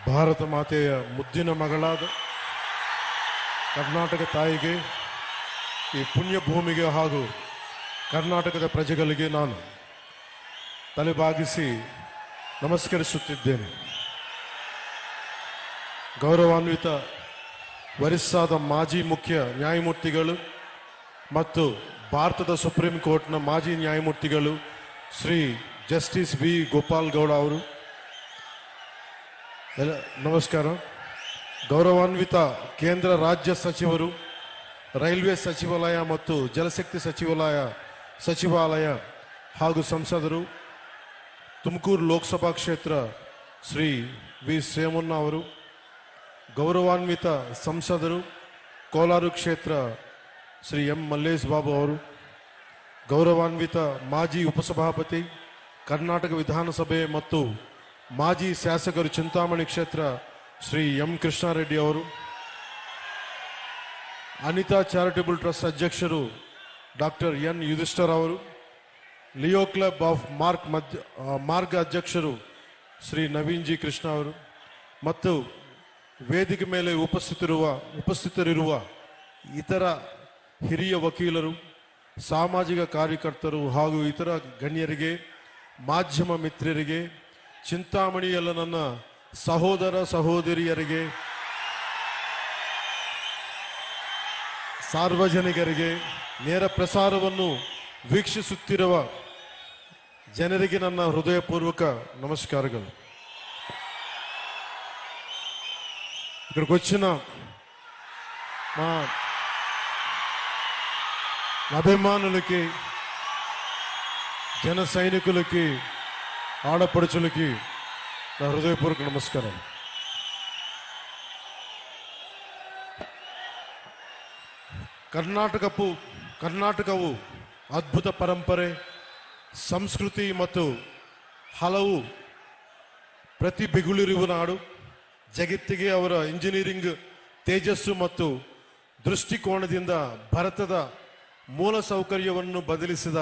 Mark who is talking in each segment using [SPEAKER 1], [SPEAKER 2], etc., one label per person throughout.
[SPEAKER 1] ಭಾರತ ಮಾತೆಯ ಮುದ್ದಿನ ಮಗಳಾದ ಕರ್ನಾಟಕ ತಾಯಿಗೆ, ಈ ಪುಣ್ಯ ಭೂಮಿಗೆ ಹಾಗೂ ಕರ್ನಾಟಕದ ಪ್ರಜೆಗಳಿಗೆ ನಾನು ತಲೆಬಾಗಿಸಿ ನಮಸ್ಕರಿಸುತ್ತಿದ್ದೇನೆ. ಗೌರವಾನ್ವಿತ ಒರಿಸ್ಸಾದ ಮಾಜಿ ಮುಖ್ಯ ನ್ಯಾಯಮೂರ್ತಿಗಳು ಮತ್ತು ಭಾರತದ ಸುಪ್ರೀಂ ಕೋರ್ಟ್ನ ಮಾಜಿ ನ್ಯಾಯಮೂರ್ತಿಗಳು ಶ್ರೀ ಜಸ್ಟಿಸ್ ವಿ ಗೋಪಾಲ್ ಗೌಡ ಅವರು, ನಮಸ್ಕಾರ. ಗೌರವಾನ್ವಿತ ಕೇಂದ್ರ ರಾಜ್ಯ ಸಚಿವರು, ರೈಲ್ವೆ ಸಚಿವಾಲಯ ಮತ್ತು ಜಲಶಕ್ತಿ ಸಚಿವಾಲಯ ಹಾಗೂ ಸಂಸದರು, ತುಮಕೂರು ಲೋಕಸಭಾ ಕ್ಷೇತ್ರ ಶ್ರೀ ವಿ ಸೋಮಣ್ಣ ಅವರು, ಗೌರವಾನ್ವಿತ ಸಂಸದರು ಕೋಲಾರ ಕ್ಷೇತ್ರ ಶ್ರೀ ಎಂ ಮಲ್ಲೇಶ್ ಬಾಬು ಅವರು, ಗೌರವಾನ್ವಿತ ಮಾಜಿ ಉಪಸಭಾಪತಿ ಕರ್ನಾಟಕ ವಿಧಾನಸಭೆ ಮತ್ತು ಮಾಜಿ ಶಾಸಕರು ಚಿಂತಾಮಣಿ ಕ್ಷೇತ್ರ ಶ್ರೀ ಎಂ ಕೃಷ್ಣಾರೆಡ್ಡಿ ಅವರು, ಅನಿತಾ ಚಾರಿಟಬಲ್ ಟ್ರಸ್ಟ್ ಅಧ್ಯಕ್ಷರು ಡಾಕ್ಟರ್ ಎನ್ ಯುಧಿಷ್ಠರ್ ಅವರು, ಲಿಯೋ ಕ್ಲಬ್ ಆಫ್ ಮಾರ್ಗ ಅಧ್ಯಕ್ಷರು ಶ್ರೀ ನವೀನ್ ಜಿ ಕೃಷ್ಣ ಅವರು ಮತ್ತು ವೇದಿಕೆ ಮೇಲೆ ಉಪಸ್ಥಿತರಿರುವ ಇತರ ಹಿರಿಯ ವಕೀಲರು, ಸಾಮಾಜಿಕ ಕಾರ್ಯಕರ್ತರು ಹಾಗೂ ಇತರ ಗಣ್ಯರಿಗೆ, ಮಾಧ್ಯಮ ಮಿತ್ರರಿಗೆ, ಚಿಂತಾಮಣಿಯಲ್ಲ ನನ್ನ ಸಹೋದರ ಸಹೋದರಿಯರಿಗೆ, ಸಾರ್ವಜನಿಕರಿಗೆ, ನೇರ ಪ್ರಸಾರವನ್ನು ವೀಕ್ಷಿಸುತ್ತಿರುವ ಜನರಿಗೆ ನನ್ನ ಹೃದಯಪೂರ್ವಕ నమస్కారాలు. ఇక్కడికి వచ్చిన మా అభిమానులకి, జన సైనికులకి, ఆడపడుచులకి నా హృదయపూర్వక నమస్కారం. ಕರ್ನಾಟಕವು ಅದ್ಭುತ ಪರಂಪರೆ, ಸಂಸ್ಕೃತಿ ಮತ್ತು ಹಲವು ಪ್ರತಿಭೆಗಳಿರುವ ನಾಡು. ಜಗತ್ತಿಗೆ ಅವರ ಇಂಜಿನಿಯರಿಂಗ್ ತೇಜಸ್ಸು ಮತ್ತು ದೃಷ್ಟಿಕೋನದಿಂದ ಭಾರತದ ಮೂಲ ಸೌಕರ್ಯವನ್ನು ಬದಲಿಸಿದ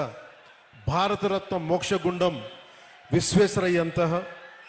[SPEAKER 1] ಭಾರತ ರತ್ನ ಮೋಕ್ಷಗುಂಡಂ ವಿಶ್ವೇಶ್ವರಯ್ಯಂತಹ